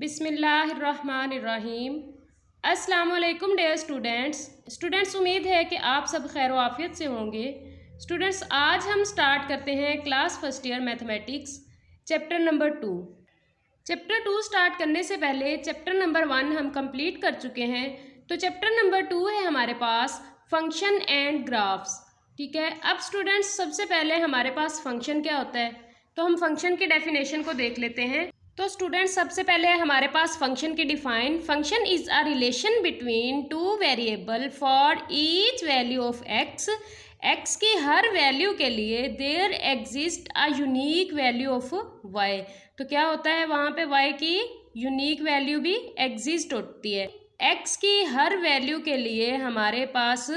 बिस्मिल्लाहिर्रहमानिर्रहीम। अस्सलाम वालेकुम डियर स्टूडेंट्स, उम्मीद है कि आप सब खैर आफियत से होंगे। स्टूडेंट्स, आज हम स्टार्ट करते हैं class first year mathematics chapter number 2। Chapter 2 start करने से पहले चैप्टर नंबर 1 हम कंप्लीट कर चुके हैं, तो चैप्टर नंबर 2 है हमारे पास फंक्शन एंड ग्राफ्स। ठीक है, अब स्टूडेंट्स सबसे पहले हमारे पास फंक्शन क्या होता है, तो हम फंक्शन की डेफिनेशन को देख लेते हैं। तो स्टूडेंट्स सबसे पहले हमारे पास फंक्शन की define, function is a relation between two variable for each value of X. X की हर वैल्यू के लिए there exist a unique value of Y. तो क्या होता है, वहाँ पे वाई की यूनिक वैल्यू भी एग्जिस्ट होती है। एक्स की हर वैल्यू के लिए हमारे पास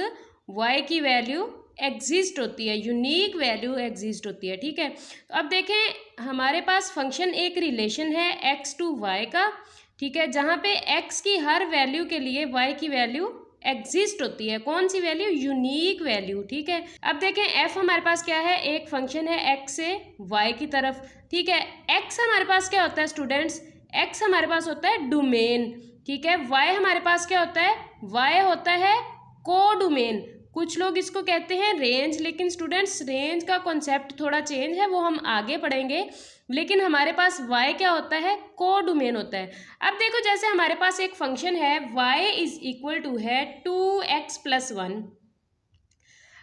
वाई की वैल्यू एग्जिस्ट होती है, यूनिक वैल्यू एग्जिस्ट होती है। ठीक है, तो अब देखें हमारे पास फंक्शन एक रिलेशन है एक्स टू वाई का। ठीक है, जहाँ पे एक्स की हर वैल्यू के लिए वाई की वैल्यू एग्जिस्ट होती है। कौन सी वैल्यू? Unique value. ठीक है, अब देखें एफ हमारे पास क्या है, एक फंक्शन है एक्स से वाई की तरफ। ठीक है, एक्स हमारे पास क्या होता है स्टूडेंट्स, एक्स हमारे पास होता है डोमेन। ठीक है, वाई हमारे पास क्या होता है, वाई होता है कोडोमेन। कुछ लोग इसको कहते हैं रेंज, लेकिन स्टूडेंट्स रेंज का कॉन्सेप्ट थोड़ा चेंज है, वो हम आगे पढ़ेंगे। लेकिन हमारे पास y क्या होता है, कोडोमेन होता है। अब देखो जैसे हमारे पास एक फंक्शन है y इज इक्वल टू है 2x+1।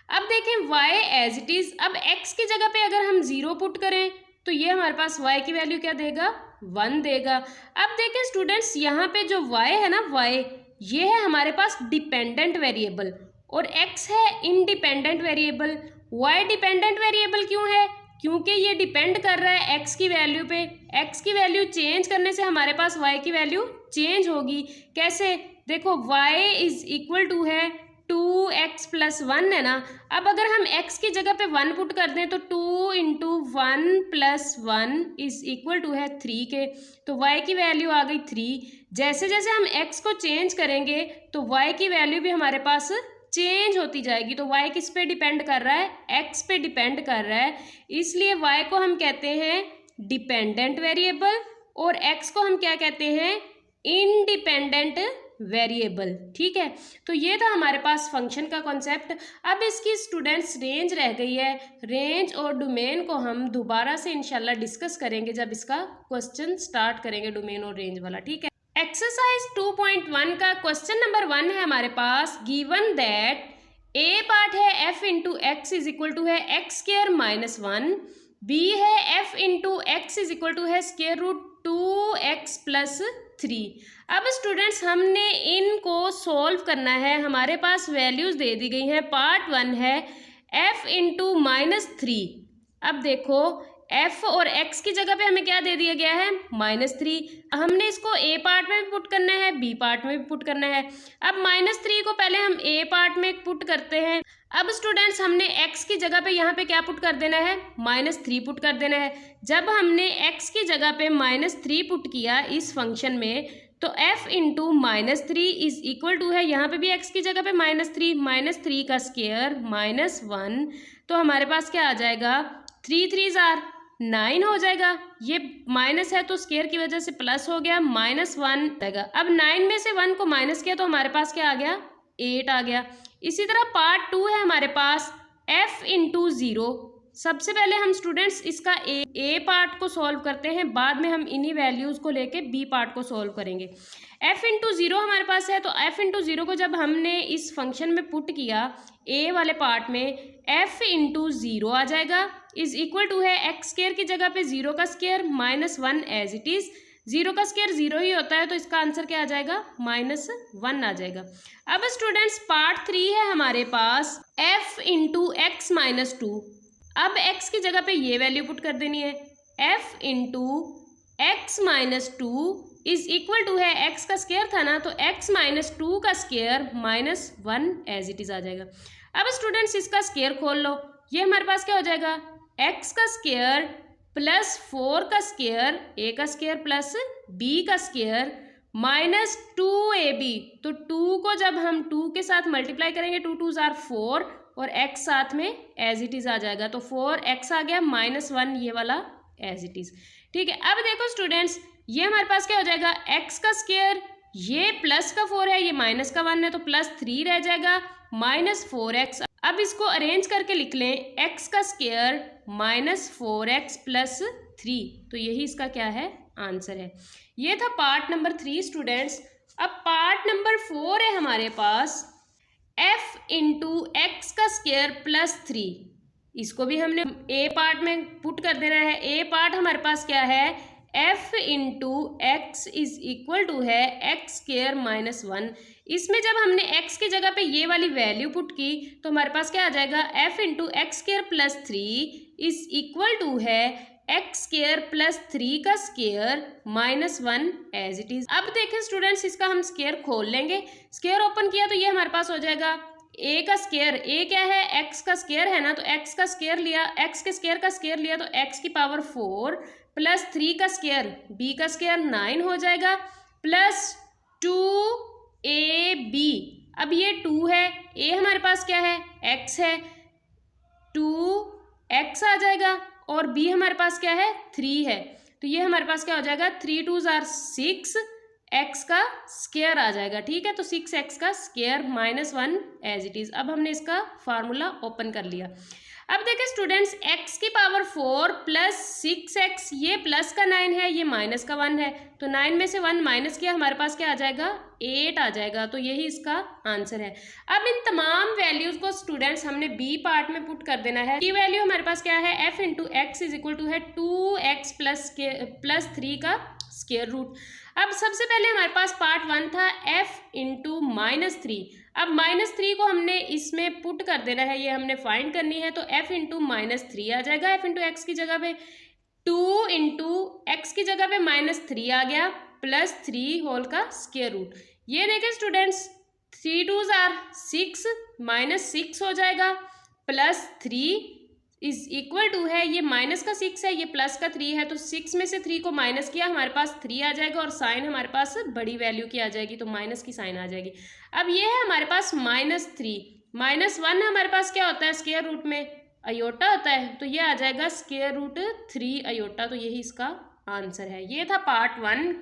अब देखें y एज इट इज, अब x की जगह पे अगर हम 0 पुट करें तो ये हमारे पास y की वैल्यू क्या देगा, 1 देगा। अब देखें स्टूडेंट्स यहाँ पे जो y है ना, y ये है हमारे पास डिपेंडेंट वेरिएबल और x है independent variable. y dependent variable क्यों है, क्योंकि ये डिपेंड कर रहा है x की वैल्यू पे। x की वैल्यू चेंज करने से हमारे पास y की वैल्यू चेंज होगी। कैसे, देखो y इज इक्वल टू है 2x+1 है ना। अब अगर हम x की जगह पे 1 पुट कर दें तो 2 × 1+1 इज इक्वल टू है 3 के, तो y की वैल्यू आ गई 3। जैसे जैसे हम x को चेंज करेंगे तो y की वैल्यू भी हमारे पास चेंज होती जाएगी। तो y किस पे डिपेंड कर रहा है, x पे डिपेंड कर रहा है, इसलिए y को हम कहते हैं डिपेंडेंट वेरिएबल और x को हम क्या कहते हैं, इंडिपेंडेंट वेरिएबल। ठीक है, तो ये था हमारे पास फंक्शन का कॉन्सेप्ट। अब इसकी स्टूडेंट्स रेंज रह गई है, रेंज और डोमेन को हम दोबारा से इंशाल्लाह डिस्कस करेंगे जब इसका क्वेश्चन स्टार्ट करेंगे, डोमेन और रेंज वाला। ठीक है, एक्सरसाइज 2.1 का क्वेश्चन नंबर 1 है हमारे पास, गिवन दैट ए पार्ट है F into X is equal to है x²-1, बी है F into X is equal to है √2x+3। अब स्टूडेंट्स हमने इनको सोल्व करना है, हमारे पास वैल्यूज दे दी गई हैं। पार्ट 1 है f इंटू -3। अब देखो f और x की जगह पे हमें क्या दे दिया गया है, -3। हमने इसको a पार्ट में भी पुट करना है, b पार्ट में भी पुट करना है। अब -3 को पहले हम a पार्ट में पुट करते हैं। अब स्टूडेंट्स हमने x की जगह पे यहाँ पे क्या पुट कर देना है, -3 पुट कर देना है। जब हमने x की जगह पे -3 पुट किया इस फंक्शन में, तो f into -3 is equal to है, यहाँ पे भी x की जगह पे -3 का स्क्वायर -1, तो हमारे पास क्या आ जाएगा, 3 3 9 हो जाएगा। ये माइनस है तो स्क्वायर की वजह से प्लस हो गया, -1 आएगा। अब 9 में से 1 को माइनस किया तो हमारे पास क्या आ गया, 8 आ गया। इसी तरह पार्ट 2 है हमारे पास f इंटू 0। सबसे पहले हम स्टूडेंट्स इसका ए पार्ट को सॉल्व करते हैं, बाद में हम इन्हीं वैल्यूज को लेके बी पार्ट को सॉल्व करेंगे। f इंटू 0 हमारे पास है, तो f इंटू 0 को जब हमने इस फंक्शन में पुट किया a वाले पार्ट में, f इंटू 0 आ जाएगा इज इक्वल टू है x² की जगह पे 0 का स्क्वायर -1 एज इट इज। 0 का स्क्वायर 0 ही होता है, तो इसका आंसर क्या आ जाएगा, -1 आ जाएगा। अब स्टूडेंट्स पार्ट 3 है हमारे पास f इंटू x-2। अब x की जगह पे ये वैल्यू पुट कर देनी है, f into x-2 is equal to है, x का स्क्वायर था ना, तो x-2 का स्क्वायर -1 एज इट इज आ जाएगा। अब स्टूडेंट्स इसका स्क्वायर खोल लो, ये हमारे पास क्या हो जाएगा, x का स्क्वायर प्लस 4 का स्क्वायर, a का स्क्वायर प्लस b का स्क्वायर -2ab। तो 2 को जब हम 2 के साथ मल्टीप्लाई करेंगे, 2 2 ज़ार 4 और x साथ में एज इट इज आ जाएगा, तो 4x आ गया, -1 ये वाला एज इट इज। ठीक है, अब देखो स्टूडेंट्स ये हमारे पास क्या हो जाएगा, x का स्क्वायर, ये प्लस का 4 है, ये माइनस का 1 है, तो प्लस 3 रह जाएगा माइनस 4x। अब इसको अरेंज करके लिख लें, x का स्क्वायर माइनस 4x प्लस 3, तो यही इसका क्या है, आंसर है। ये था पार्ट नंबर 3 स्टूडेंट्स। अब पार्ट नंबर 4 है हमारे पास f इंटू एक्स का स्क्वायर प्लस 3। इसको भी हमने ए पार्ट में पुट कर देना है। ए पार्ट हमारे पास क्या है, f into X is equal to है एक्स स्क्वायर माइनस 1। इसमें जब हमने x की जगह पे ये वाली वैल्यू पुट की तो हमारे पास क्या आ जाएगा, f into X square plus 3 is equal to है एक्स स्क्वायर प्लस 3 का square minus 1 as it is. अब देखें स्टूडेंट्स, इसका हम स्क्वायर खोल लेंगे। स्क्वायर ओपन किया तो ये हमारे पास हो जाएगा a का स्क्वायर, a क्या है, x का स्क्वायर है ना, तो x का स्क्वायर लिया, x के स्क्वायर का स्क्वायर लिया तो x की पावर 4 प्लस 3 का स्क्वायर, b का स्क्वायर 9 हो जाएगा प्लस 2ab। अब ये 2 है, a हमारे पास क्या है, x है, 2x आ जाएगा और b हमारे पास क्या है, 3 है, तो ये हमारे पास क्या हो जाएगा, 3 2 जार 6 x का स्क्वायर आ जाएगा। ठीक है, तो 6x का square minus 1 as it is. अब हमने इसका फार्मूला ओपन कर लिया। अब देखें स्टूडेंट्स, x की पावर 4 प्लस 6x, ये प्लस का 9 है, ये माइनस का 1 है, तो 9 में से 1 माइनस किया, हमारे पास क्या आ जाएगा, 8 आ जाएगा, तो यही इसका आंसर है। अब इन तमाम वैल्यूज को स्टूडेंट्स हमने बी पार्ट में पुट कर देना है। की वैल्यू हमारे पास क्या है, f into X is equal to है 2x प्लस 3 का स्क्वायर रूट। अब सबसे पहले हमारे पास पार्ट 1 था f इंटू माइनस 3। अब माइनस 3 को हमने इसमें पुट कर देना है, ये हमने फाइंड करनी है, तो f इंटू माइनस 3 आ जाएगा। f इंटू एक्स की जगह पे 2 इंटू एक्स की जगह पे माइनस 3 आ गया प्लस 3 होल का स्क्वायर रूट। ये देखें स्टूडेंट्स, 3 2 जार 6 माइनस 6 हो जाएगा प्लस 3 इज इक्वल टू है, ये माइनस का 6 है, ये प्लस का 3 है, तो 6 में से 3 को माइनस किया, हमारे पास 3 आ जाएगा और साइन हमारे पास बड़ी वैल्यू की आ जाएगी, तो माइनस की साइन आ जाएगी। अब ये है हमारे पास माइनस 3, माइनस 1 हमारे पास क्या होता है, स्क्वायर रूट में अयोटा होता है, तो ये आ जाएगा स्क्वायर रूट 3 अयोटा, तो यही इसका आंसर है। ये था पार्ट 1।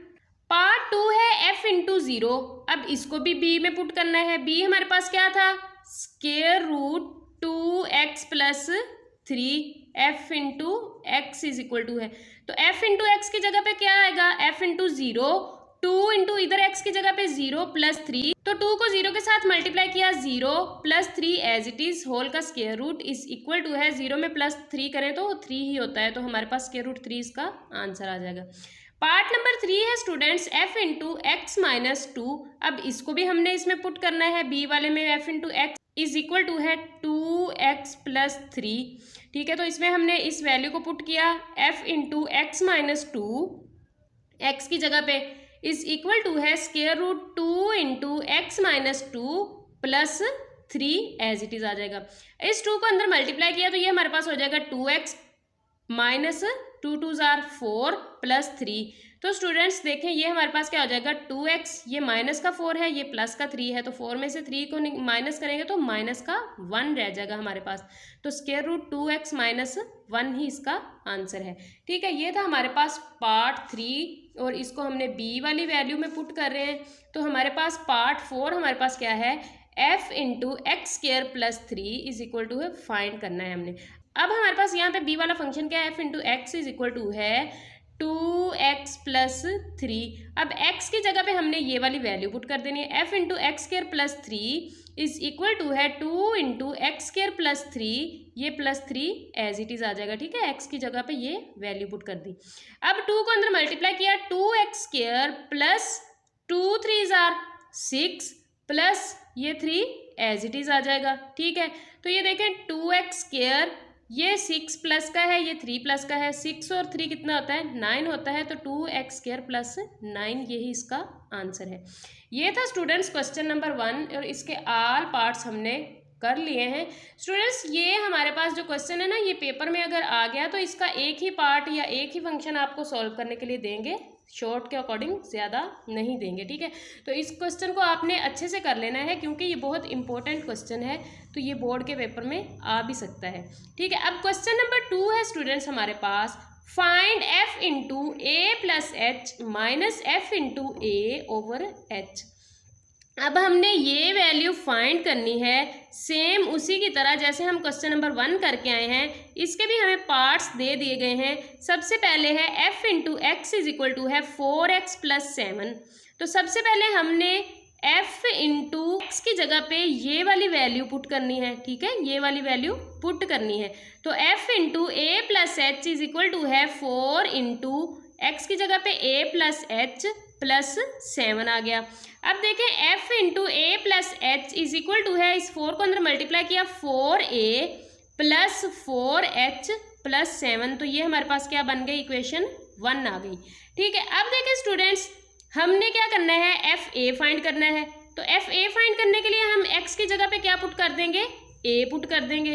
पार्ट 2 है f इंटू 0। अब इसको भी b में पुट करना है। b हमारे पास क्या था, square root 2x plus 3 f into X is equal to है, तो f इंटू एक्स की जगह पे क्या आएगा, f इंटू 0, 2 इंटू इधर x की जगह पे 0 प्लस 3, तो 2 को 0 के साथ मल्टीप्लाई किया, 0 plus 3 as it is whole का square root is equal to है 0 में प्लस 3 करें तो 3 ही होता है, तो हमारे पास स्क्वायर रूट 3 इसका आंसर आ जाएगा। पार्ट नंबर 3 है students f into x minus 2। अब इसको भी हमने इसमें पुट करना है, b वाले में f into X is equal to है 2x प्लस 3। ठीक है, तो इसमें हमने इस वैल्यू को पुट किया, f into x minus 2 x की जगह पे इज इक्वल टू है square root 2 into x minus 2 plus 3 as it is आ जाएगा। इस 2 को अंदर मल्टीप्लाई किया तो ये हमारे पास हो जाएगा 2x माइनस 2 2 जार 4 प्लस 3। तो स्टूडेंट्स देखें, ये हमारे पास क्या हो जाएगा, 2x, ये माइनस का 4 है, ये प्लस का 3 है, तो 4 में से 3 को माइनस करेंगे तो माइनस का 1 रह जाएगा हमारे पास, तो स्क्वायर रूट 2x माइनस 1 ही इसका आंसर है। ठीक है, ये था हमारे पास पार्ट 3 और इसको हमने b वाली वैल्यू में पुट कर रहे हैं। तो हमारे पास पार्ट 4 हमारे पास क्या है, f into X square plus 3 is equal to है, फाइंड करना है हमने। अब हमारे पास यहाँ पे b वाला फंक्शन क्या है, f into X is equal to है 2x प्लस 3। अब x की जगह पे हमने ये वाली वैल्यू पुट कर देनी है, f into X square plus 3 is equal to है 2 इंटू एक्स स्क्वायर प्लस 3, ये प्लस 3 एज इट इज आ जाएगा। ठीक है, x की जगह पे ये वैल्यू पुट कर दी। अब 2 को अंदर मल्टीप्लाई किया, 2x square plus 2 3 jar 6 plus ये 3 एज इट इज आ जाएगा। ठीक है, तो ये देखें 2x स्क्वायर, ये 6 प्लस का है, ये 3 प्लस का है, 6 और 3 कितना होता है, 9 होता है, तो 2x स्क्वायर प्लस 9 यही इसका आंसर है। ये था स्टूडेंट्स क्वेश्चन नंबर 1 और इसके ऑल पार्ट्स हमने कर लिए हैं। स्टूडेंट्स, ये हमारे पास जो क्वेश्चन है ना, ये पेपर में अगर आ गया तो इसका एक ही पार्ट या एक ही फंक्शन आपको सॉल्व करने के लिए देंगे, शॉर्ट के अकॉर्डिंग ज़्यादा नहीं देंगे। ठीक है, तो इस क्वेश्चन को आपने अच्छे से कर लेना है क्योंकि ये बहुत इंपॉर्टेंट क्वेश्चन है, तो ये बोर्ड के पेपर में आ भी सकता है। ठीक है, अब क्वेश्चन नंबर 2 है स्टूडेंट्स हमारे पास, find f into A plus H minus F into A over H. अब हमने ये वैल्यू फाइंड करनी है सेम उसी की तरह जैसे हम क्वेश्चन नंबर 1 करके आए हैं। इसके भी हमें पार्ट्स दे दिए गए हैं। सबसे पहले है f into X is equal to है 4x प्लस 7। तो सबसे पहले हमने f इंटू एक्स की जगह पे ये वाली वैल्यू पुट करनी है, ठीक है, ये वाली वैल्यू पुट करनी है। तो f into A plus H is equal to है 4 इंटू एक्स की जगह पे a प्लस एच प्लस 7 आ गया। अब देखें f into A plus H is equal to है, इस 4 को अंदर मल्टीप्लाई किया 4a प्लस 4h प्लस 7। तो ये हमारे पास क्या बन गई, इक्वेशन 1 आ गई, ठीक है। अब देखें स्टूडेंट्स, हमने क्या करना है, एफ ए फाइंड करना है। तो एफ ए फाइंड करने के लिए हम एक्स की जगह पे क्या पुट कर देंगे, ए पुट कर देंगे।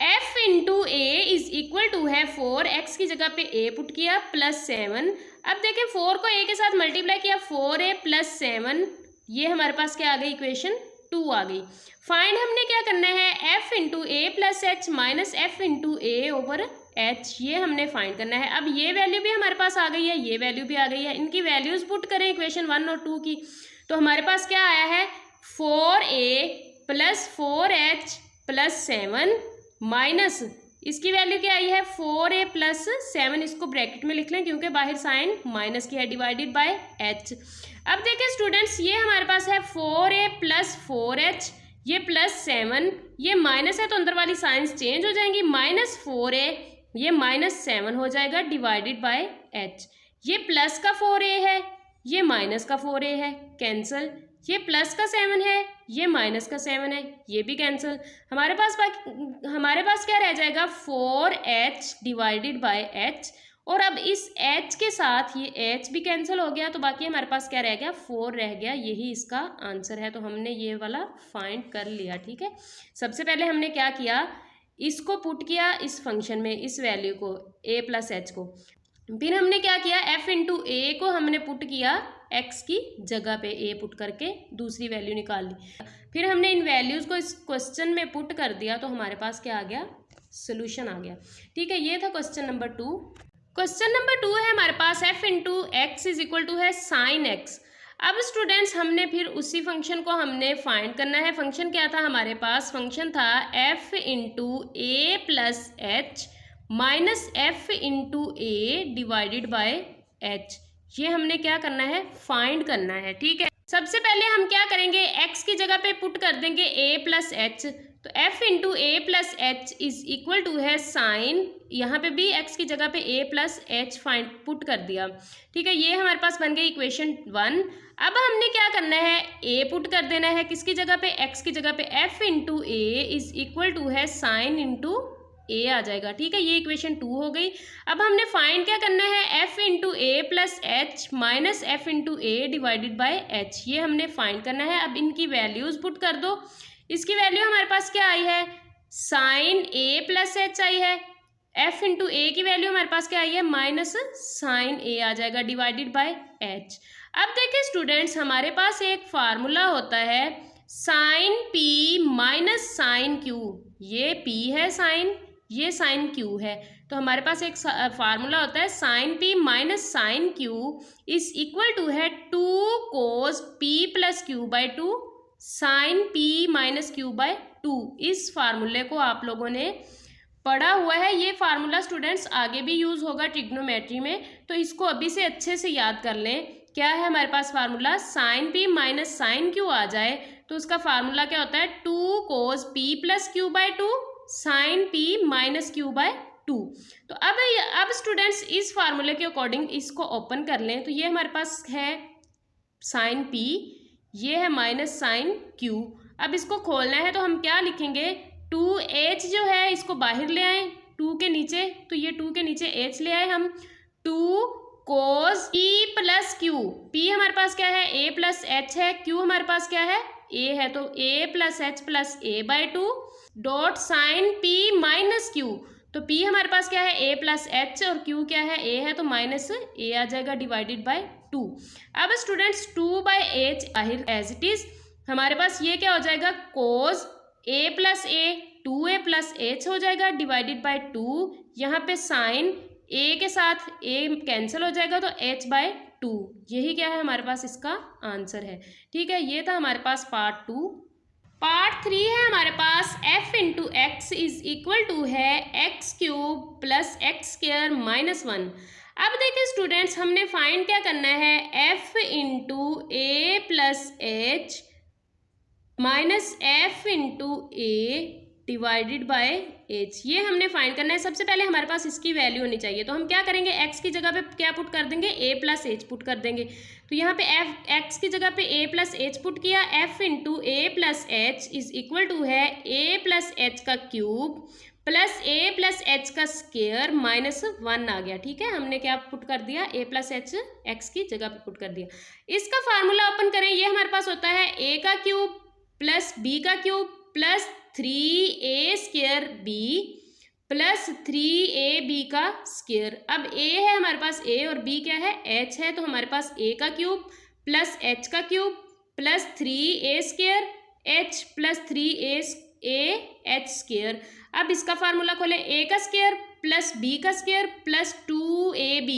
F into A is equal to है 4, एक्स की जगह पे ए पुट किया प्लस 7। अब देखें 4 को ए के साथ मल्टीप्लाई किया 4a प्लस 7, ये हमारे पास क्या आ गई, इक्वेशन 2 आ गई। फाइंड हमने क्या करना है, F into A plus H minus F into A over H, ये हमने फाइंड करना है। अब ये वैल्यू भी हमारे पास आ गई है, ये वैल्यू भी आ गई है। इनकी वैल्यूज पुट करें इक्वेशन 1 और 2 की, तो हमारे पास क्या आया है 4a plus 4h plus 7 minus इसकी वैल्यू क्या आई है 4a प्लस 7, इसको ब्रैकेट में लिख लें क्योंकि बाहर साइन माइनस की है, डिवाइडेड बाय h। अब देखें स्टूडेंट्स, ये हमारे पास है 4a प्लस 4h, ये प्लस 7, ये माइनस है तो अंदर वाली साइंस चेंज हो जाएंगी, माइनस 4a, ये माइनस 7 हो जाएगा डिवाइडेड बाय h। ये प्लस का 4a है, ये माइनस का 4a है, कैंसिल। ये प्लस का 7 है, ये माइनस का 7 है, ये भी कैंसिल। हमारे पास क्या रह जाएगा 4h डिवाइडेड बाय h, और अब इस h के साथ ये h भी कैंसिल हो गया, तो बाकी हमारे पास क्या रह गया 4 रह गया, यही इसका आंसर है। तो हमने ये वाला फाइंड कर लिया, ठीक है। सबसे पहले हमने क्या किया, इसको पुट किया इस फंक्शन में, इस वैल्यू को a प्लस एच को। फिर हमने क्या किया, f इंटू ए को हमने पुट किया x की जगह पे, a पुट करके दूसरी वैल्यू निकाल ली। फिर हमने इन वैल्यूज़ को इस क्वेश्चन में पुट कर दिया, तो हमारे पास क्या आ गया, सोल्यूशन आ गया, ठीक है। ये था क्वेश्चन नंबर 2। क्वेश्चन नंबर 2 है हमारे पास f into X is equal to है साइन एक्स। अब स्टूडेंट्स, हमने फिर उसी फंक्शन को हमने फाइंड करना है। फंक्शन क्या था हमारे पास, फंक्शन था f into A plus H minus F into A divided by H. ये हमने क्या करना है, फाइंड करना है, ठीक है। सबसे पहले हम क्या करेंगे, x की जगह पे पुट कर देंगे a प्लस एच, तो f into A plus H is equal to है साइन, यहाँ पे भी x की जगह पे a plus H find put कर दिया, ठीक है। ये हमारे पास बन गई इक्वेशन 1। अब हमने क्या करना है, a पुट कर देना है किसकी जगह पे, x की जगह पे, f into A is equal to है साइन इंटू ए आ जाएगा, ठीक है। ये इक्वेशन 2 हो गई। अब हमने फाइंड क्या करना है, f into A plus H minus F into A divided by H, ये हमने फाइंड करना है। अब इनकी वैल्यूज पुट कर दो। इसकी वैल्यू हमारे पास क्या आई है, साइन ए प्लस एच आई है। f इंटू ए की वैल्यू हमारे पास क्या आई है, माइनस साइन ए आ जाएगा डिवाइडेड बाय एच। अब देखिए स्टूडेंट्स, हमारे पास एक फार्मूला होता है sine P minus sine Q, ये p है साइन, ये साइन क्यू है, तो हमारे पास एक फार्मूला होता है sine P minus sine Q is equal to है 2 cos P plus Q by 2 sine P minus Q by 2। इस फार्मूले को आप लोगों ने पढ़ा हुआ है, ये फार्मूला स्टूडेंट्स आगे भी यूज़ होगा ट्रिग्नोमेट्री में, तो इसको अभी से अच्छे से याद कर लें। क्या है हमारे पास formula, sine P minus sine Q आ जाए तो उसका फार्मूला क्या होता है 2 cos P plus Q by 2 sine P minus Q by 2। तो अब स्टूडेंट्स इस फार्मूले के अकॉर्डिंग इसको ओपन कर लें, तो ये हमारे पास है साइन पी, ये है माइनस साइन क्यू। अब इसको खोलना है तो हम क्या लिखेंगे, 2h जो है इसको बाहर ले आए 2 के नीचे, तो ये 2 के नीचे h ले आए हम, 2 कोस p प्लस क्यू, p हमारे पास क्या है a प्लस h है, q हमारे पास क्या है a है, तो a plus h plus a by 2 dot sine p minus Q, तो p हमारे पास क्या है a प्लस एच और q क्या है a है, तो माइनस a आ जाएगा डिवाइडेड बाय 2। अब स्टूडेंट्स 2 बाई h बाहर एज इट इज, हमारे पास ये क्या हो जाएगा कोस a plus a 2a plus h हो जाएगा डिवाइडेड बाय 2, यहाँ पे साइन ए के साथ ए कैंसिल हो जाएगा तो h/2, यही क्या है हमारे पास इसका आंसर है। ठीक है, ये था हमारे पास पार्ट 2। पार्ट 3 है हमारे पास f into X is equal to है x³ प्लस x² - 1। अब देखिए स्टूडेंट्स, हमने फाइंड क्या करना है, f into A plus H minus F into A divided by H, ये हमने फाइंड करना है। सबसे पहले हमारे पास इसकी वैल्यू होनी चाहिए, तो हम क्या करेंगे, x की जगह पे क्या पुट कर देंगे, a प्लस एच पुट कर देंगे। तो यहाँ पे x की जगह पे a प्लस एच पुट किया, f into A plus H is equal to है a प्लस एच का cube plus A plus H का स्क्वायर -1 आ गया। ठीक है, हमने क्या पुट कर दिया, a प्लस एच एक्स की जगह पे पुट कर दिया। इसका फार्मूला ओपन करें, ये हमारे पास होता है a का क्यूब प्लस b का cube plus 3a² b plus 3ab का स्क्वायर। अब a है हमारे पास a और b क्या है, h है, तो हमारे पास a का क्यूब प्लस h का cube plus 3a² h plus 3a(h²). अब इसका फार्मूला खोलें, a का स्क्वायर प्लस b का स्क्वायर प्लस 2ab,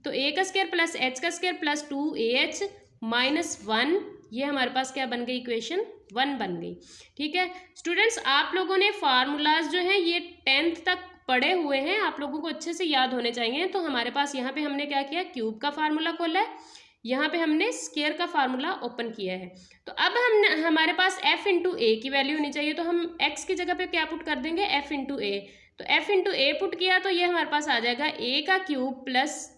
तो a का स्क्वायर प्लस h का स्क्वायर प्लस 2ah -1, ये हमारे पास क्या बन गई, इक्वेशन 1 बन गई। ठीक है स्टूडेंट्स, आप लोगों ने फार्मूलाज जो हैं ये 10th तक पढ़े हुए हैं, आप लोगों को अच्छे से याद होने चाहिए। तो हमारे पास यहाँ पे हमने क्या किया, क्यूब का फार्मूला खोला है, यहाँ पे हमने स्क्वायर का फार्मूला ओपन किया है। तो अब हमारे पास f इंटू ए की वैल्यू होनी चाहिए, तो हम x की जगह पे क्या पुट कर देंगे, f इंटू ए। तो f इंटू ए पुट किया तो ये हमारे पास आ जाएगा a का क्यूब प्लस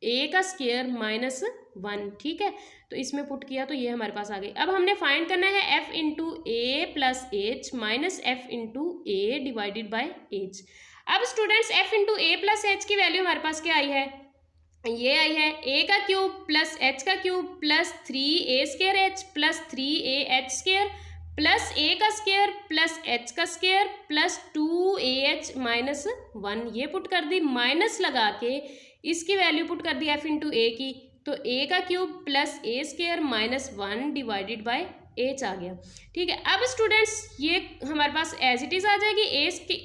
a का स्क्वायर -1। ठीक है, तो इसमें पुट किया तो ये हमारे पास आ गई। अब हमने फाइंड करना है f into A plus H minus F into A divided by H. अब students, f into A plus H की वैल्यू हमारे पास क्या आई है, ये आई है a का क्यूब प्लस h का cube plus 3a² plus 3ah² plus a का स्क्वायर प्लस h का स्क्वायर प्लस 2ah -1, ये पुट कर दी। माइनस लगा के इसकी वैल्यू पुट कर दी f इंटू ए की, तो a का cube plus a² -1 divided by h आ गया। ठीक है, अब स्टूडेंट्स ये हमारे पास एज इट इज आ जाएगी,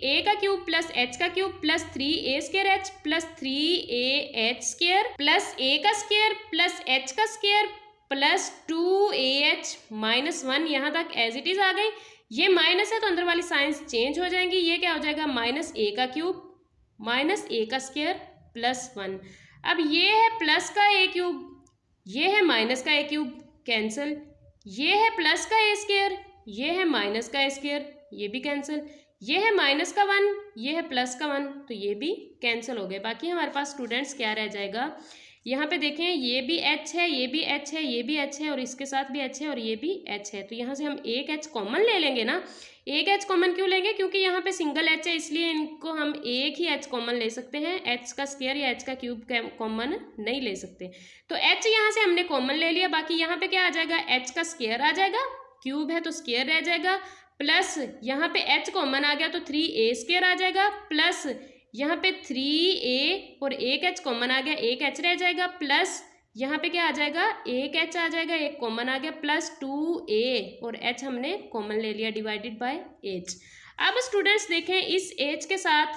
a का क्यूब प्लस h का cube plus 3a² plus 3ah² plus a का स्क्वायर प्लस h का स्क्वायर प्लस 2ah -1, यहाँ तक एज इट इज आ गई। ये माइनस है तो अंदर वाली साइंस चेंज हो जाएंगी, ये क्या हो जाएगा, माइनस a का क्यूब माइनस a का स्क्वायर प्लस 1। अब ये है प्लस का a क्यूब, ये है माइनस का a क्यूब, कैंसिल। ये है प्लस का a स्क्वायर, ये है माइनस का a स्क्वायर, ये भी कैंसिल। ये है माइनस का 1, ये है प्लस का 1, तो ये भी कैंसिल हो गए। बाकी हमारे पास स्टूडेंट्स क्या रह जाएगा, यहाँ पे देखें, ये भी h है, ये भी h है, ये भी h है और इसके साथ भी h है और ये भी h है। तो यहाँ से हम एक h कॉमन ले लेंगे ना। एक h कॉमन क्यों लेंगे, क्योंकि यहाँ पे सिंगल h है, इसलिए इनको हम एक ही h कॉमन ले सकते हैं, h का स्क्वायर या h का क्यूब कॉमन नहीं ले सकते। तो h यहाँ से हमने कॉमन ले लिया। बाकी यहाँ पे क्या आ जाएगा, h का स्क्वायर आ जाएगा, क्यूब है तो स्क्वायर रह जाएगा, प्लस यहाँ पे h कॉमन आ गया तो 3a² आ जाएगा, प्लस यहाँ पे 3a और एक h कॉमन आ गया, एक h रह जाएगा, प्लस यहाँ पे क्या आ जाएगा, एक h आ जाएगा, एक कॉमन आ गया, प्लस 2a और h हमने कॉमन ले लिया डिवाइडेड बाय h। अब स्टूडेंट्स देखें, इस h के साथ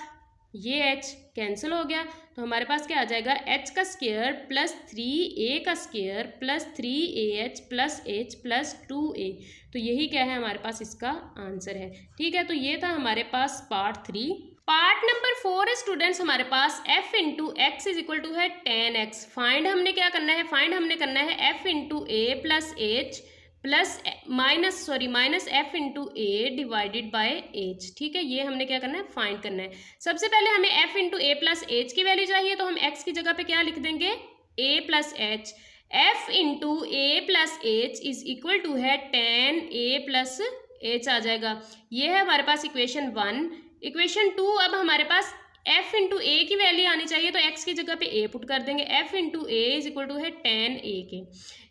ये h कैंसिल हो गया, तो हमारे पास क्या आ जाएगा, h का स्क्वायर प्लस 3a का square plus 3ah plus h plus 2a। तो यही क्या है हमारे पास इसका आंसर है। ठीक है, तो ये था हमारे पास पार्ट 3। पार्ट नंबर 4 है स्टूडेंट्स हमारे पास f into X is equal to है 10x। फाइंड हमने क्या करना है, फाइंड हमने करना है f into A plus H plus minus F into A divided by H. ठीक है, ये हमने क्या करना है, फाइंड करना है। सबसे पहले हमें f into A plus H की वैल्यू चाहिए, तो हम x की जगह पे क्या लिख देंगे, a plus H. f into A plus H is equal to है 10a प्लस एच आ जाएगा। ये है हमारे पास इक्वेशन 1। इक्वेशन 2, अब हमारे पास f इंटू ए की वैल्यू आनी चाहिए, तो x की जगह पे a पुट कर देंगे, f into A is equal to है 10a के।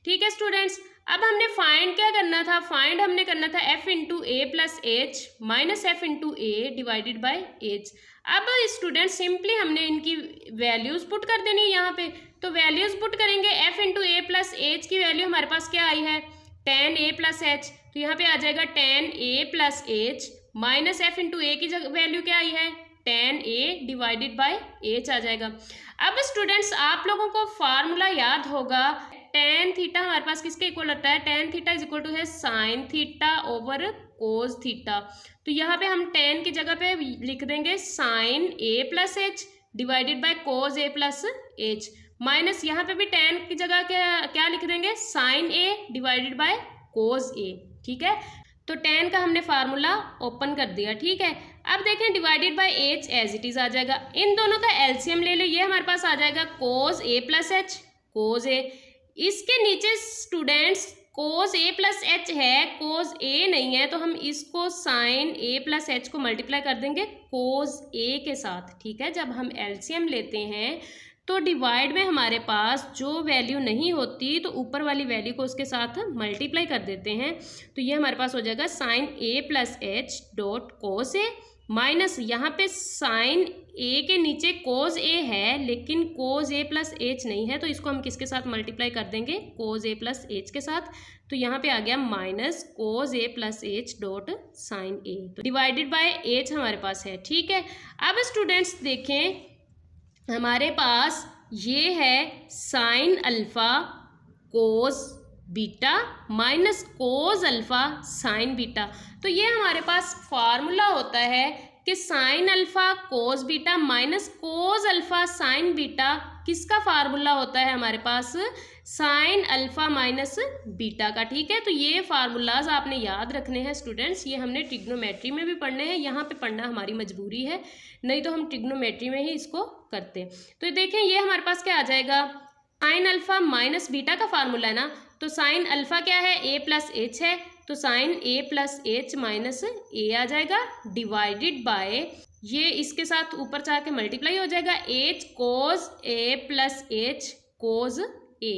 ठीक है स्टूडेंट्स, अब हमने फाइंड क्या करना था, फाइंड हमने करना था f into A plus H minus F into A divided by H. अब स्टूडेंट्स सिंपली हमने इनकी वैल्यूज पुट कर देनी है यहाँ पे, तो वैल्यूज पुट करेंगे। f into A plus H की वैल्यू हमारे पास क्या आई है, 10a प्लस एच, तो यहाँ पे आ जाएगा 10a plus H minus F into A की वैल्यू क्या आई है tan A divided by H आ जाएगा। अब स्टूडेंट्स आप लोगों को फार्मूला याद होगा, tan थीटा हमारे पास किसके इक्वल होता है, tan theta is equal to है sin theta over cos theta. तो यहाँ पे हम tan की जगह पे लिख देंगे sin A plus H divided by cos A plus H, minus यहाँ पे भी tan की जगह क्या लिख देंगे, sin A divided bye cos A। ठीक है, तो tan का हमने फार्मूला ओपन कर दिया। ठीक है, अब देखें divided by H as it is आ जाएगा, इन दोनों का एलसीएम ले लो, ये हमारे पास आ जाएगा cos A plus H cos A। इसके नीचे students cos A plus H है, cos A नहीं है, तो हम इसको sin A प्लस H को मल्टीप्लाई कर देंगे cos A के साथ। ठीक है, जब हम एलसीएम लेते हैं तो डिवाइड में हमारे पास जो वैल्यू नहीं होती तो ऊपर वाली वैल्यू को उसके साथ मल्टीप्लाई कर देते हैं, तो ये हमारे पास हो जाएगा sin A plus H dot cos A, minus यहाँ पे sin A के नीचे cos A है लेकिन cos A प्लस H नहीं है, तो इसको हम किसके साथ मल्टीप्लाई कर देंगे, cos A प्लस H के साथ, तो यहाँ पे आ गया minus cos A plus H dot sin A, तो डिवाइडेड बाय H हमारे पास है। ठीक है, अब स्टूडेंट्स देखें हमारे पास ये है sine alpha cos beta minus cos alpha sine beta, तो ये हमारे पास फार्मूला होता है कि sine alpha cos beta minus cos alpha sine beta किसका फार्मूला होता है, हमारे पास साइन अल्फ़ा माइनस बीटा का। ठीक है, तो ये फार्मूलाज आपने याद रखने हैं स्टूडेंट्स, ये हमने ट्रिग्नोमेट्री में भी पढ़ने हैं, यहाँ पे पढ़ना हमारी मजबूरी है, नहीं तो हम ट्रिग्नोमेट्री में ही इसको करते। तो देखें ये हमारे पास क्या आ जाएगा, साइन अल्फ़ा माइनस बीटा का फार्मूला है ना, तो साइन अल्फ़ा क्या है, ए प्लस एच है, तो sign A plus H minus ए आ जाएगा डिवाइडेड बाय ये इसके साथ ऊपर जाके मल्टीप्लाई हो जाएगा H cos A plus H cos ए।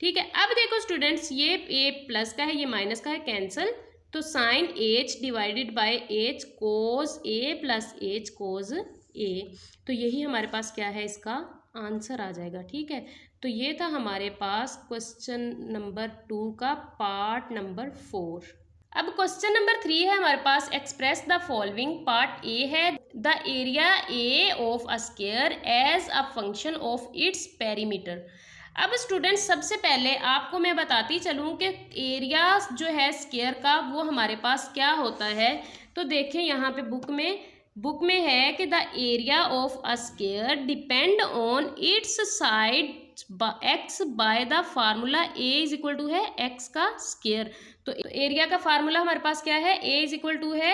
ठीक है, अब देखो स्टूडेंट्स ये ए प्लस का है ये माइनस का है, कैंसल, तो sine H divided by H cos A plus H cos A, तो यही हमारे पास क्या है, इसका आंसर आ जाएगा। ठीक है, तो ये था हमारे पास क्वेश्चन नंबर 2 का पार्ट नंबर 4। अब क्वेश्चन नंबर 3 है हमारे पास, express the following. Part A है the area A of a square as a function of its perimeter. अब स्टूडेंट्स सबसे पहले आपको मैं बताती चलूँ कि एरिया जो है स्क्वायर का वो हमारे पास क्या होता है, तो देखें यहाँ पे बुक में है कि the area of a square depend on its side X by the formula A is equal to है एक्स का स्क्वायर। तो एरिया का फार्मूला हमारे पास क्या है, ए इज इक्वल टू है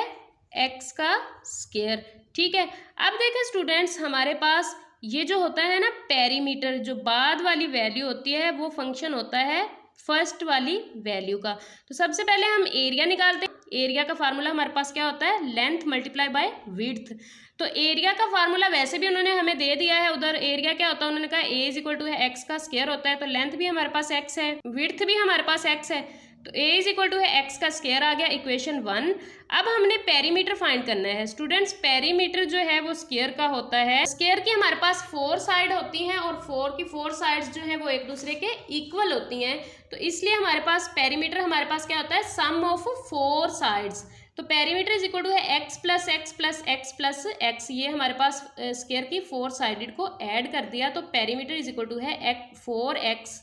एक्स का स्क्वायर। ठीक है, अब देखें स्टूडेंट्स हमारे पास ये जो होता है ना पेरीमीटर, जो बाद वाली वैल्यू होती है वो फंक्शन होता है फर्स्ट वाली वैल्यू का। तो सबसे पहले हम एरिया निकालते हैं, एरिया का फार्मूला हमारे पास क्या होता है, लेंथ मल्टीप्लाई बाय विड्थ। तो एरिया का फार्मूला वैसे भी उन्होंने हमें दे दिया है, उधर एरिया क्या होता है उन्होंने कहा ए इज इक्वल टू है एक्स का स्क्वायर होता है, तो लेंथ भी हमारे पास एक्स है, विड्थ भी हमारे पास एक्स है, तो ए इज इक्वल टू है एक्स का स्क्वायर आ गया, इक्वेशन 1। अब हमने पेरीमीटर फाइंड करना है स्टूडेंट्स, पेरीमीटर जो है वो स्क्वायर का होता है, स्क्वायर की हमारे पास 4 साइड होती हैं और 4 की 4 साइड्स जो है वो एक दूसरे के इक्वल होती हैं, तो इसलिए हमारे पास पेरीमीटर हमारे पास क्या होता है, सम ऑफ 4 साइड्स। तो पेरीमीटर इज इक्वल टू है x plus x plus x plus x, ये हमारे पास स्क्वायर की 4 साइडेड को ऐड कर दिया, तो पेरीमीटर इज इक्वल टू है 4x।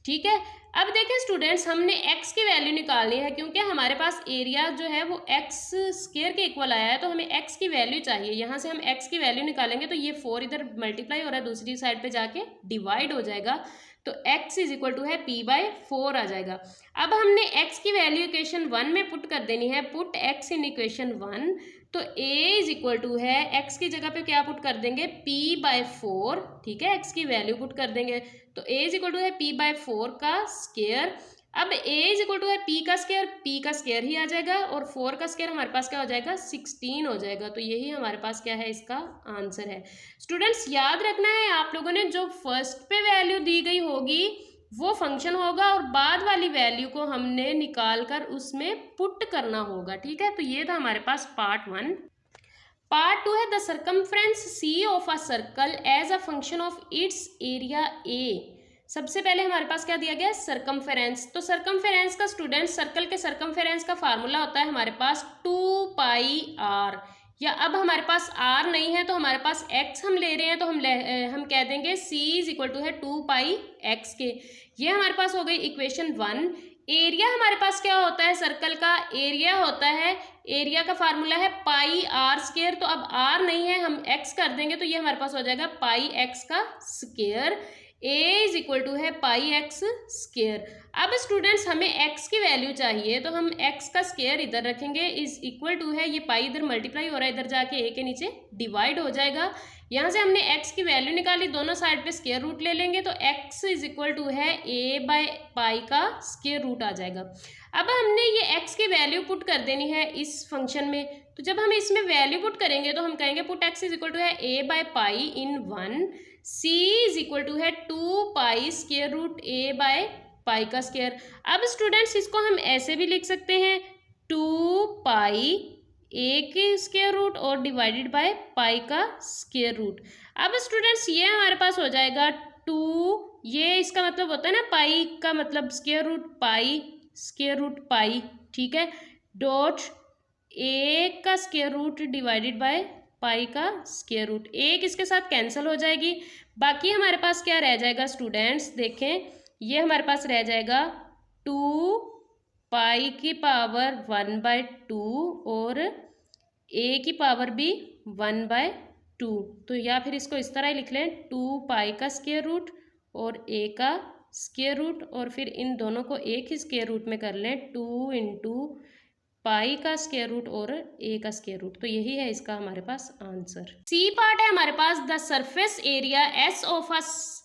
ठीक है, अब देखें स्टूडेंट्स हमने x की वैल्यू निकालनी है, क्योंकि हमारे पास एरिया जो है वो x स्क्वायर के इक्वल आया है, तो हमें x की वैल्यू चाहिए, यहाँ से हम x की वैल्यू निकालेंगे तो ये 4 इधर मल्टीप्लाई हो रहा है, दूसरी साइड पे जाके डिवाइड हो जाएगा, तो x इज इक्वल टू है p/4 आ जाएगा। अब हमने x की वैल्यू इक्वेशन 1 में पुट कर देनी है, पुट x इन इक्वेशन 1, तो a इज इक्वल टू है x की जगह पे क्या पुट कर देंगे, p/4। ठीक है, x की वैल्यू पुट कर देंगे, तो a इज इक्वल टू है p/4 का स्क्वायर। अब a इज इक्वल टू है p का स्क्वायर ही आ जाएगा, और 4 का स्क्वायर हमारे पास क्या हो जाएगा, 16 हो जाएगा, तो यही हमारे पास क्या है, इसका आंसर है। स्टूडेंट्स याद रखना है आप लोगों ने, जो फर्स्ट पे वैल्यू दी गई होगी वो फंक्शन होगा और बाद वाली वैल्यू को हमने निकाल कर उसमें पुट करना होगा। ठीक है, तो ये था हमारे पास पार्ट 1। पार्ट 2 है the circumference C of a circle as a function of its area A. सबसे पहले हमारे पास क्या दिया गया, सर्कमफेरेंस। तो सर्कमफेरेंस का स्टूडेंट, सर्कल के सर्कमफेरेंस का फार्मूला होता है हमारे पास 2πr, या अब हमारे पास आर नहीं है तो हमारे पास एक्स हम ले रहे हैं, तो हम कह देंगे सी इज इक्वल टू है 2 पाई एक्स के। ये हमारे पास हो गई इक्वेशन 1। एरिया हमारे पास क्या होता है, सर्कल का एरिया होता है, एरिया का फार्मूला है पाई आर स्क्वायर। तो अब आर नहीं है, हम एक्स कर देंगे तो ये हमारे पास हो जाएगा पाई एक्स का square. A is equal to है पाई एक्स स्क्वायर। अब स्टूडेंट्स हमें एक्स की वैल्यू चाहिए, तो हम एक्स का स्क्वायर इधर रखेंगे, इज इक्वल टू है, ये पाई इधर मल्टीप्लाई हो रहा है, इधर जाके ए के नीचे डिवाइड हो जाएगा। यहाँ से हमने एक्स की वैल्यू निकाली, दोनों साइड पे स्क्वायर रूट ले लेंगे, तो एक्स इज इक्वल टू है ए बाय पाई का स्क्वायर रूट आ जाएगा। अब हमने ये एक्स की वैल्यू पुट कर देनी है इस फंक्शन में, तो जब हम इसमें वैल्यू पुट करेंगे तो हम कहेंगे put X is equal to है A by pi in 1, C is equal to है 2 pi square root A by pi का स्क्वायर। अब स्टूडेंट्स इसको हम ऐसे भी लिख सकते हैं 2 पाई ए के स्क्वायर रूट और डिवाइडेड बाय पाई का स्क्वायर रूट। अब स्टूडेंट्स ये हमारे पास हो जाएगा 2, ये इसका मतलब होता है ना पाई का मतलब स्क्वायर रूट पाई, ठीक है, डॉट ए का square root divided by pi का स्क्वायर रूट। एक इसके साथ कैंसिल हो जाएगी, बाकी हमारे पास क्या रह जाएगा स्टूडेंट्स, देखें ये हमारे पास रह जाएगा 2 पाई की पावर 1/2 और ए की पावर भी 1/2। तो या फिर इसको इस तरह ही लिख लें 2 पाई का स्क्वायर रूट और ए का स्क्वायर रूट, और फिर इन दोनों को एक ही स्क्वायर रूट में कर लें 2 इंटू पाई का स्क्वायर रूट और ए का स्क्वायर रूट। तो यही है इसका हमारे पास आंसर। सी पार्ट है हमारे पास, the surface area S of a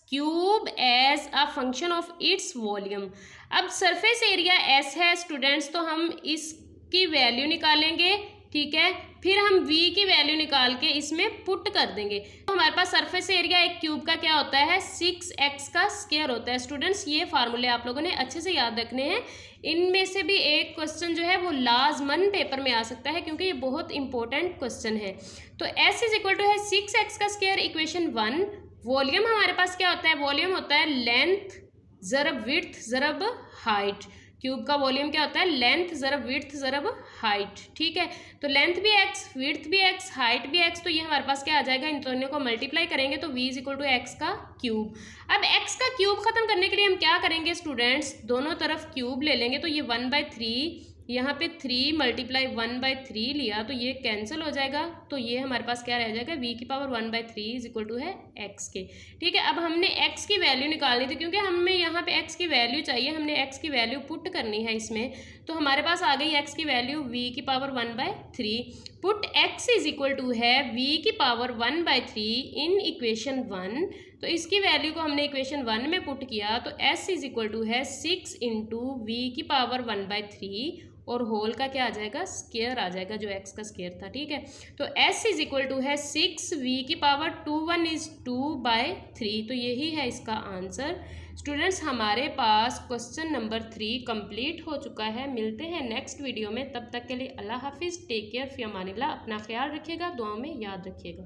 cube as a function of its volume. अब सरफेस एरिया एस है स्टूडेंट्स, तो हम इसकी वैल्यू निकालेंगे, ठीक है, फिर हम v की वैल्यू निकाल के इसमें पुट कर देंगे। तो हमारे पास सरफेस एरिया एक क्यूब का क्या होता है, 6x का स्क्वायर होता है। स्टूडेंट्स ये फार्मूले आप लोगों ने अच्छे से याद रखने हैं, इनमें से भी एक क्वेश्चन जो है वो लाजमन पेपर में आ सकता है क्योंकि ये बहुत इंपॉर्टेंट क्वेश्चन है। तो s इज इक्वल टू है 6x का स्क्वायर, इक्वेशन 1। वॉल्यूम हमारे पास क्या होता है, वॉल्यूम होता है लेंथ ज़रब विड्थ ज़रब हाइट। क्यूब का वॉल्यूम क्या होता है, लेंथ ज़रब विड्थ ज़रब हाइट, ठीक है। तो लेंथ भी x, विड्थ भी x, हाइट भी x, तो ये हमारे पास क्या आ जाएगा, इन दोनों को मल्टीप्लाई करेंगे तो v is equal to X का क्यूब। अब x का क्यूब खत्म करने के लिए हम क्या करेंगे स्टूडेंट्स, दोनों तरफ क्यूब ले लेंगे, तो ये 1/3, यहाँ पे 3 मल्टीप्लाई 1/3 लिया तो ये कैंसिल हो जाएगा, तो ये हमारे पास क्या रह जाएगा, v की पावर 1/3 इज इक्वल टू है x के, ठीक है। अब हमने x की वैल्यू निकालनी थी, क्योंकि हमें यहाँ पे x की वैल्यू चाहिए, हमने x की वैल्यू पुट करनी है इसमें, तो हमारे पास आ गई x की वैल्यू v की power 1/3। Put x is equal to है v की पावर 1/3 इन इक्वेशन 1, तो इसकी वैल्यू को हमने इक्वेशन 1 में पुट किया, तो s इज इक्वल टू है 6 इंटू वी की पावर 1/3 और होल का क्या आ जाएगा, स्क्वायर आ जाएगा, जो x का स्क्वायर था, ठीक है। तो s इज इक्वल टू है 6 v की पावर 1 इज 2/3, तो यही है इसका आंसर। स्टूडेंट्स हमारे पास क्वेश्चन नंबर 3 कंप्लीट हो चुका है। मिलते हैं नेक्स्ट वीडियो में, तब तक के लिए अल्लाह हाफिज़, टेक केयर, फी अमानिल्लाह, अपना ख्याल रखिएगा, दुआ में याद रखिएगा।